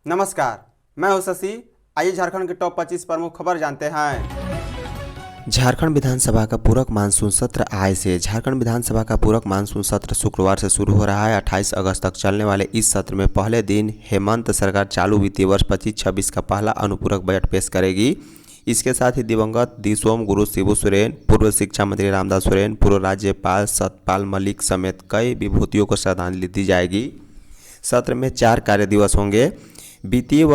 नमस्कार, मैं हूं शशि। आइए झारखंड के टॉप 25 प्रमुख खबर जानते हैं। झारखंड विधानसभा का पूरक मानसून सत्र आज से। झारखंड विधानसभा का पूरक मानसून सत्र शुक्रवार से शुरू हो रहा है। 28 अगस्त तक चलने वाले इस सत्र में पहले दिन हेमंत सरकार चालू वित्तीय वर्ष 25-26 का पहला अनुपूरक बजट पेश करेगी। इसके साथ ही दिवंगत दिसोम गुरु शिबू सोरेन, पूर्व शिक्षा मंत्री रामदास सोरेन, पूर्व राज्यपाल सतपाल मलिक समेत कई विभूतियों को श्रद्धांजलि दी जाएगी। सत्र में 4 कार्य दिवस होंगे। वित्तीय व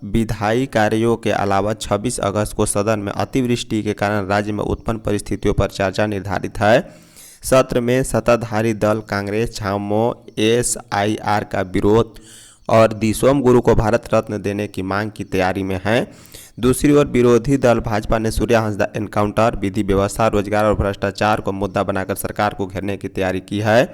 विधायी कार्यों के अलावा 26 अगस्त को सदन में अतिवृष्टि के कारण राज्य में उत्पन्न परिस्थितियों पर चर्चा निर्धारित है। सत्र में सत्ताधारी दल कांग्रेस झामो एसआईआर का विरोध और दिसोम गुरु को भारत रत्न देने की मांग की तैयारी में है। दूसरी ओर विरोधी दल भाजपा ने सूर्या हांसदा एनकाउंटर, विधि व्यवस्था, रोजगार और भ्रष्टाचार को मुद्दा बनाकर सरकार को घेरने की तैयारी की है।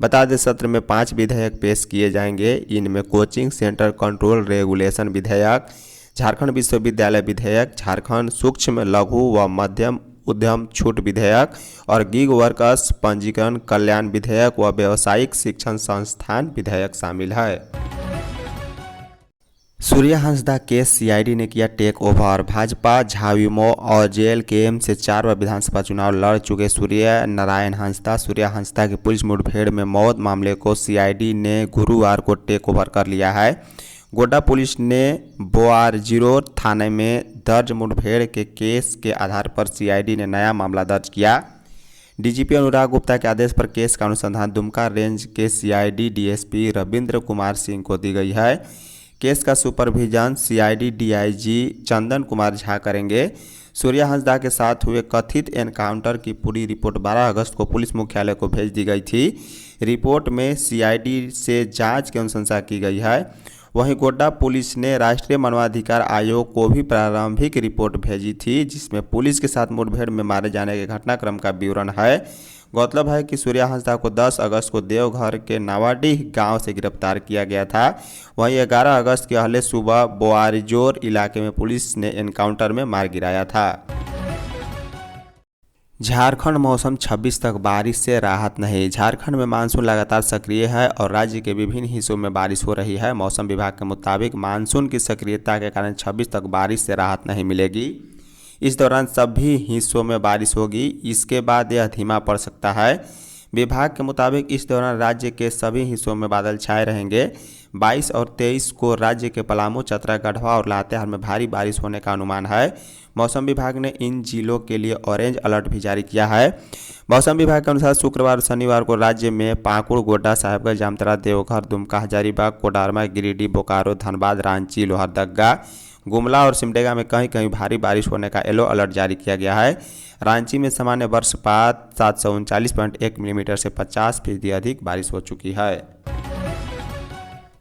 बता दें, सत्र में 5 विधेयक पेश किए जाएंगे। इनमें कोचिंग सेंटर कंट्रोल रेगुलेशन विधेयक, झारखंड विश्वविद्यालय विधेयक, झारखंड सूक्ष्म लघु व मध्यम उद्यम छूट विधेयक और गिग वर्कर्स पंजीकरण कल्याण विधेयक व व्यावसायिक शिक्षण संस्थान विधेयक शामिल है। सूर्या हांसदा केस सीआईडी ने किया टेक ओवर। भाजपा झाविमो और जेएलकेएम से 4 बार विधानसभा चुनाव लड़ चुके सूर्या नारायण हांसदा की पुलिस मुठभेड़ में मौत मामले को सीआईडी ने गुरुवार को टेक ओवर कर लिया है। गोड्डा पुलिस ने बोआरजीरो थाने में दर्ज मुठभेड़ के केस के आधार पर सीआईडी ने नया मामला दर्ज किया। डीजीपी अनुराग गुप्ता के आदेश पर केस का अनुसंधान दुमका रेंज के सीआईडी डीएसपी रविंद्र कुमार सिंह को दी गई है। केस का supervision CID DIG Chandan Kumar Jha करेंगे। सूर्या हांसदा के साथ हुए कथित एनकाउंटर की पूरी रिपोर्ट 12 अगस्त को पुलिस मुख्यालय को भेज दी गई थी। रिपोर्ट में सीआईडी से जांच की अनुशंसा की गई है। वहीं गोड्डा पुलिस ने राष्ट्रीय मानवाधिकार आयोग को भी प्रारंभिक रिपोर्ट भेजी थी, जिसमें पुलिस के साथ मुठभेड़ में मारे जाने के घटनाक्रम का विवरण है। गौरतलब है कि सूर्या हांसदा को 10 अगस्त को देवघर के नावाडीह गांव से गिरफ्तार किया गया था। वहीं 11 अगस्त के अहले सुबह बोआरिजोर इलाके में पुलिस ने एनकाउंटर में मार गिराया था। झारखंड मौसम 26 तक बारिश से राहत नहीं। झारखंड में मानसून लगातार सक्रिय है और राज्य के विभिन्न हिस्सों में बारिश हो रही है। मौसम विभाग के मुताबिक मानसून की सक्रियता के कारण 26 तक बारिश से राहत नहीं मिलेगी। इस दौरान सभी हिस्सों में बारिश होगी। इसके बाद यह धीमा पड़ सकता है। विभाग के मुताबिक इस दौरान राज्य के सभी हिस्सों में बादल छाए रहेंगे। 22 और 23 को राज्य के पलामू, चतरा, गढ़वा और लातेहार में भारी बारिश होने का अनुमान है। मौसम विभाग ने इन जिलों के लिए ऑरेंज अलर्ट भी जारी किया है। मौसम विभाग के अनुसार शुक्रवार और शनिवार को राज्य में पाकुड़, गोड्डा, साहेबगंज, जामताड़ा, देवघर, दुमका, हजारीबाग, कोडरमा, गिरिडीह, बोकारो, धनबाद, रांची, लोहरदगा, गुमला और सिमडेगा में कहीं कहीं भारी बारिश होने का येलो अलर्ट जारी किया गया है। रांची में सामान्य वर्षपात 739.1 मिलीमीटर से 50% अधिक बारिश हो चुकी है।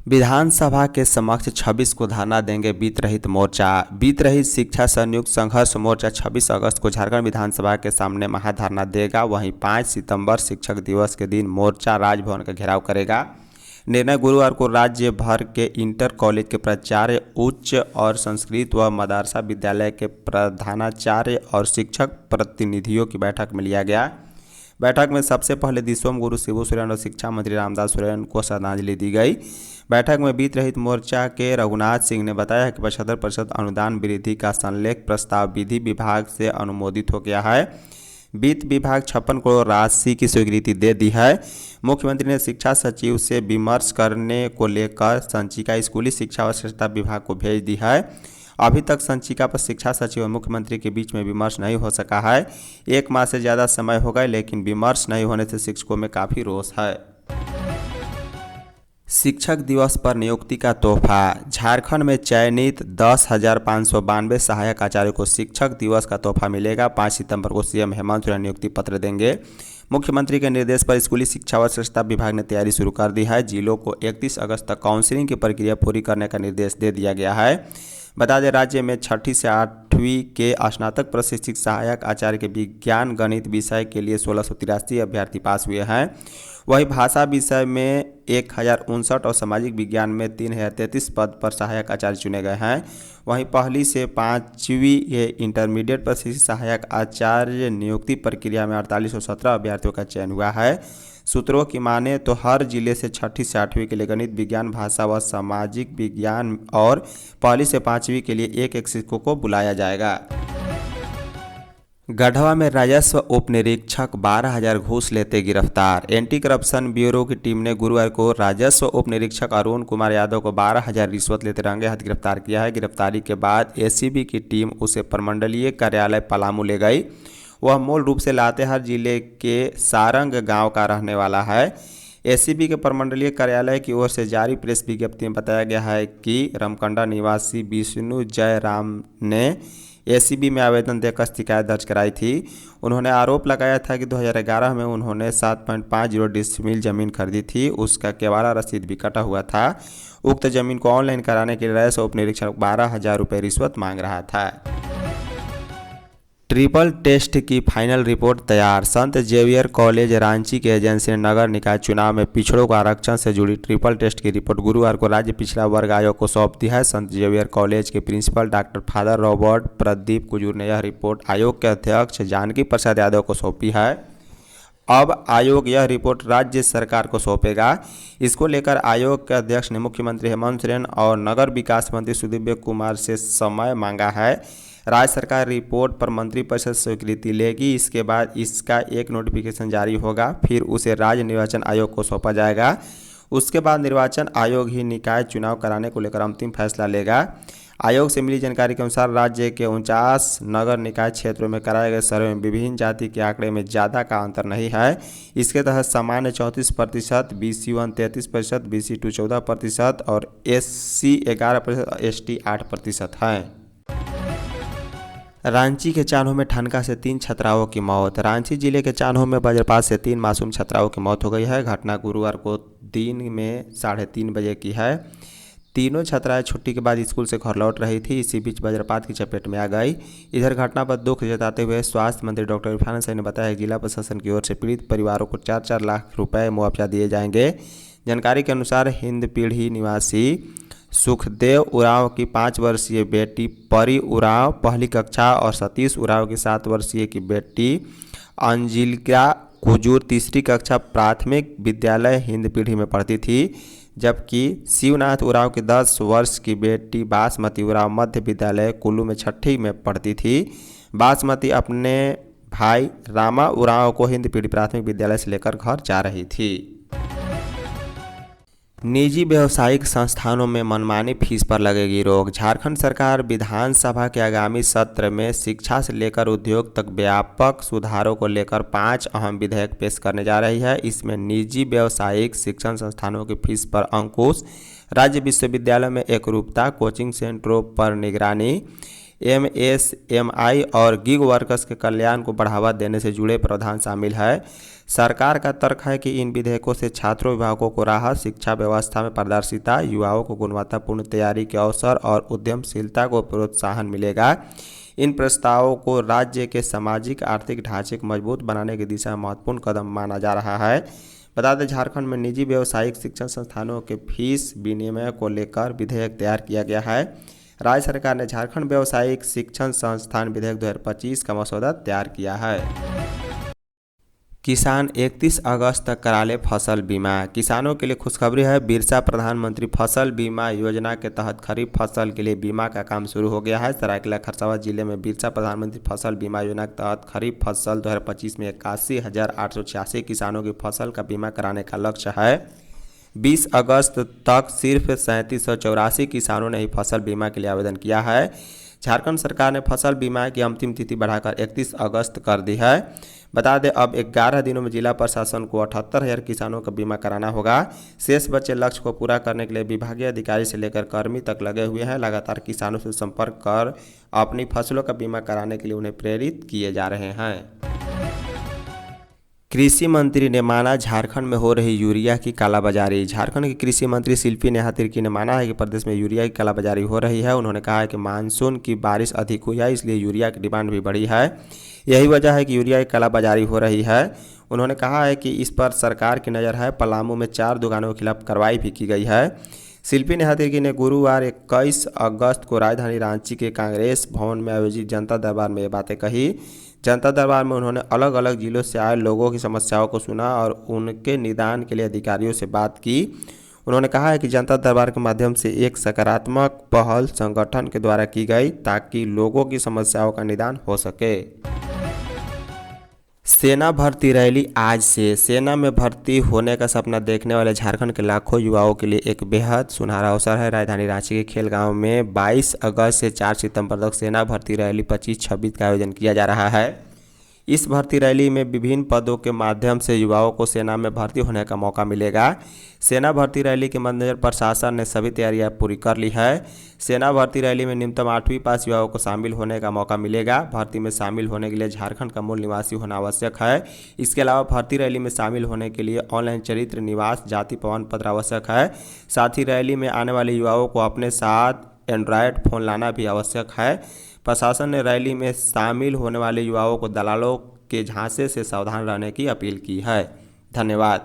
विधानसभा के समक्ष 26 को धरना देंगे बीत रहित मोर्चा। बीत रहित शिक्षा संयुक्त संघर्ष मोर्चा 26 अगस्त को झारखंड विधानसभा के सामने महाधरना देगा। वहीं 5 सितंबर शिक्षक दिवस के दिन मोर्चा राजभवन का घेराव करेगा। निर्णय गुरुवार को राज्य भर के इंटर कॉलेज के प्राचार्य, उच्च और संस्कृत व मदरसा विद्यालय के प्रधानाचार्य और शिक्षक प्रतिनिधियों की बैठक में लिया गया। बैठक में सबसे पहले दिसोम गुरु शिबू सोरेन और शिक्षा मंत्री रामदास सोरेन को श्रद्धांजलि दी गई। बैठक में बीत रहित मोर्चा के रघुनाथ सिंह ने बताया कि 75% अनुदान वृद्धि का संलेख प्रस्ताव विधि विभाग से अनुमोदित हो गया है। वित्त विभाग 56 करोड़ राशि की स्वीकृति दे दी है। मुख्यमंत्री ने शिक्षा सचिव से विमर्श करने को लेकर संचिका स्कूली शिक्षा व स्वच्छता विभाग को भेज दी है। अभी तक संचिका पर शिक्षा सचिव और मुख्यमंत्री के बीच में विमर्श नहीं हो सका है। 1 माह से ज़्यादा समय हो गए, लेकिन विमर्श नहीं होने से शिक्षकों में काफ़ी रोष है। शिक्षक दिवस पर नियुक्ति का तोहफा। झारखंड में चयनित 10,592 सहायक आचार्य को शिक्षक दिवस का तोहफा मिलेगा। 5 सितंबर को सीएम हेमंत सोरेन नियुक्ति पत्र देंगे। मुख्यमंत्री के निर्देश पर स्कूली शिक्षा व स्वच्छता विभाग ने तैयारी शुरू कर दी है। जिलों को 31 अगस्त तक काउंसिलिंग की प्रक्रिया पूरी करने का निर्देश दे दिया गया है। बता दें, राज्य में 6ठी से 8वीं के स्नातक प्रशिक्षित सहायक आचार्य के विज्ञान गणित विषय के लिए 1683 अभ्यर्थी पास हुए हैं। वहीं भाषा विषय में 1059 और सामाजिक विज्ञान में 3033 पद पर सहायक आचार्य चुने गए हैं। वहीं पहली से 5वीं ये इंटरमीडिएट प्रशिक्षित सहायक आचार्य नियुक्ति प्रक्रिया में 4817 अभ्यर्थियों का चयन हुआ है। सूत्रों की माने तो हर जिले से 6ठी से 8वीं के लिए गणित, विज्ञान, भाषा व सामाजिक विज्ञान और पहली से 5वीं के लिए एक शिक्षकों को बुलाया जाएगा। गढ़वा में राजस्व उप निरीक्षक 12,000 घूस लेते गिरफ्तार। एंटी करप्शन ब्यूरो की टीम ने गुरुवार को राजस्व उप निरीक्षक अरुण कुमार यादव को 12,000 रिश्वत लेते रंगे हाथ गिरफ्तार किया है। गिरफ्तारी के बाद एसीबी की टीम उसे प्रमंडलीय कार्यालय पलामू ले गई। वह मूल रूप से लातेहार जिले के सारंग गांव का रहने वाला है। एसीबी के प्रमंडलीय कार्यालय की ओर से जारी प्रेस विज्ञप्ति में बताया गया है कि रमकंडा निवासी विष्णु जयराम ने एसीबी में आवेदन देकर शिकायत दर्ज कराई थी। उन्होंने आरोप लगाया था कि 2011 में उन्होंने 7.50 डिसमिल जमीन खरीदी थी। उसका केवाड़ा रसीद भी कटा हुआ था। उक्त जमीन को ऑनलाइन कराने के लिए राजस्व उप निरीक्षक 12,000 रुपये रिश्वत मांग रहा था। ट्रिपल टेस्ट की फाइनल रिपोर्ट तैयार। संत जेवियर कॉलेज रांची के एजेंसी ने नगर निकाय चुनाव में पिछड़ों को आरक्षण से जुड़ी ट्रिपल टेस्ट की रिपोर्ट गुरुवार को राज्य पिछड़ा वर्ग आयोग को सौंप दी है। संत जेवियर कॉलेज के principal doctor father Robert Pradeep Kujur ने यह रिपोर्ट आयोग के अध्यक्ष जानकी प्रसाद यादव को सौंपी है। अब आयोग यह रिपोर्ट राज्य सरकार को सौंपेगा। इसको लेकर आयोग के अध्यक्ष ने मुख्यमंत्री हेमंत सोरेन और नगर विकास मंत्री सुदीव्य कुमार से समय मांगा है। राज्य सरकार रिपोर्ट पर मंत्रिपरिषद स्वीकृति लेगी। इसके बाद इसका एक नोटिफिकेशन जारी होगा, फिर उसे राज्य निर्वाचन आयोग को सौंपा जाएगा। उसके बाद निर्वाचन आयोग ही निकाय चुनाव कराने को लेकर अंतिम फैसला लेगा। आयोग से मिली जानकारी के अनुसार राज्य के 49 नगर निकाय क्षेत्रों में कराए गए सर्वे में विभिन्न जाति के आंकड़े में ज़्यादा का अंतर नहीं है। इसके तहत सामान्य 34%, BC1 33%, BC2 14% और SC 11%, ST 8% हैं। रांची के चान्हो में ठनका से 3 छात्राओं की मौत। रांची जिले के चान्हो में वज्रपात से 3 मासूम छात्राओं की मौत हो गई है। घटना गुरुवार को दिन में 3:30 बजे की है। तीनों छात्राएं छुट्टी के बाद स्कूल से घर लौट रही थी। इसी बीच वज्रपात की चपेट में आ गई। इधर घटना पर दुख जताते हुए स्वास्थ्य मंत्री डॉक्टर इरफान सैनी ने बताया कि जिला प्रशासन की ओर से पीड़ित परिवारों को 4-4 लाख रुपए मुआवजा दिए जाएंगे। जानकारी के अनुसार हिंदपीढ़ी निवासी सुखदेव उरांव की 5 वर्षीय बेटी परी उरांव पहली कक्षा और सतीश उरांव की 7 वर्षीय की बेटी अंजिलिका कुजूर तीसरी कक्षा प्राथमिक विद्यालय हिंदपीढ़ी में पढ़ती थी, जबकि शिवनाथ उरांव की 10 वर्ष की बेटी बासमती उरांव मध्य विद्यालय कुल्लू में 6ठी में पढ़ती थी। बासमती अपने भाई रामा उरांव को हिंदपीढ़ी प्राथमिक विद्यालय से लेकर घर जा रही थी। निजी व्यावसायिक संस्थानों में मनमानी फीस पर लगेगी रोक। झारखंड सरकार विधानसभा के आगामी सत्र में शिक्षा से लेकर उद्योग तक व्यापक सुधारों को लेकर 5 अहम विधेयक पेश करने जा रही है। इसमें निजी व्यावसायिक शिक्षण संस्थानों की फीस पर अंकुश, राज्य विश्वविद्यालय में एकरूपता, कोचिंग सेंटरों पर निगरानी, MSMI और गिग वर्कर्स के कल्याण को बढ़ावा देने से जुड़े प्रावधान शामिल है। सरकार का तर्क है कि इन विधेयकों से छात्रों अभिभावकों को राहत, शिक्षा व्यवस्था में पारदर्शिता, युवाओं को गुणवत्तापूर्ण तैयारी के अवसर और उद्यमशीलता को प्रोत्साहन मिलेगा। इन प्रस्तावों को राज्य के सामाजिक आर्थिक ढांचे को मजबूत बनाने की दिशा में महत्वपूर्ण कदम माना जा रहा है। बता दें, झारखंड में निजी व्यावसायिक शिक्षण संस्थानों के फीस विनिमय को लेकर विधेयक तैयार किया गया है। राज्य सरकार ने झारखंड व्यावसायिक शिक्षण संस्थान विधेयक 2025 का मसौदा तैयार किया है। किसान 31 अगस्त तक करा ले फसल बीमा। किसानों के लिए खुशखबरी है। बिरसा प्रधानमंत्री फसल बीमा योजना के तहत खरीफ फसल के लिए बीमा का काम शुरू हो गया है। सरायकेला खरसावां जिले में बिरसा प्रधानमंत्री फसल बीमा योजना के तहत खरीफ फसल 2025 में 81,886 किसानों की फसल का बीमा कराने का लक्ष्य है। 20 अगस्त तक सिर्फ 3784 किसानों ने ही फसल बीमा के लिए आवेदन किया है। झारखंड सरकार ने फसल बीमा की अंतिम तिथि बढ़ाकर 31 अगस्त कर दी है। बता दें, अब 11 दिनों में जिला प्रशासन को 78,000 किसानों का बीमा कराना होगा। शेष बचे लक्ष्य को पूरा करने के लिए विभागीय अधिकारी से लेकर कर्मी तक लगे हुए हैं। लगातार किसानों से संपर्क कर अपनी फसलों का बीमा कराने के लिए उन्हें प्रेरित किए जा रहे हैं। कृषि मंत्री ने माना झारखंड में हो रही यूरिया की कालाबाजारी। झारखंड के कृषि मंत्री शिल्पी नेहा तिर्की ने माना है कि प्रदेश में यूरिया की कालाबाजारी हो रही है। उन्होंने कहा है कि मानसून की बारिश अधिक हुई है, इसलिए यूरिया की डिमांड भी बढ़ी है। यही वजह है कि यूरिया की कालाबाजारी हो रही है। उन्होंने कहा है कि इस पर सरकार की नज़र है। पलामू में 4 दुकानों के खिलाफ कार्रवाई भी की गई है। शिल्पी नेहातिरकी ने गुरुवार 21 अगस्त को राजधानी रांची के कांग्रेस भवन में आयोजित जनता दरबार में ये बातें कही। जनता दरबार में उन्होंने अलग अलग जिलों से आए लोगों की समस्याओं को सुना और उनके निदान के लिए अधिकारियों से बात की। उन्होंने कहा है कि जनता दरबार के माध्यम से एक सकारात्मक पहल संगठन के द्वारा की गई ताकि लोगों की समस्याओं का निदान हो सके। सेना भर्ती रैली आज से। सेना में भर्ती होने का सपना देखने वाले झारखंड के लाखों युवाओं के लिए एक बेहद सुनहरा अवसर है। राजधानी रांची के खेलगांव में 22 अगस्त से 4 सितंबर तक सेना भर्ती रैली 25-26 का आयोजन किया जा रहा है। इस भर्ती रैली में विभिन्न पदों के माध्यम से युवाओं को सेना में भर्ती होने का मौका मिलेगा। सेना भर्ती रैली के मद्देनजर प्रशासन ने सभी तैयारियां पूरी कर ली है। सेना भर्ती रैली में न्यूनतम 8वीं पास युवाओं को शामिल होने का मौका मिलेगा। भर्ती में शामिल होने के लिए झारखंड का मूल निवासी होना आवश्यक है। इसके अलावा भर्ती रैली में शामिल होने के लिए ऑनलाइन चरित्र, निवास, जाति प्रमाण पत्र आवश्यक है। साथ ही रैली में आने वाले युवाओं को अपने साथ एंड्रॉयड फ़ोन लाना भी आवश्यक है। प्रशासन ने रैली में शामिल होने वाले युवाओं को दलालों के झांसे से सावधान रहने की अपील की है। धन्यवाद।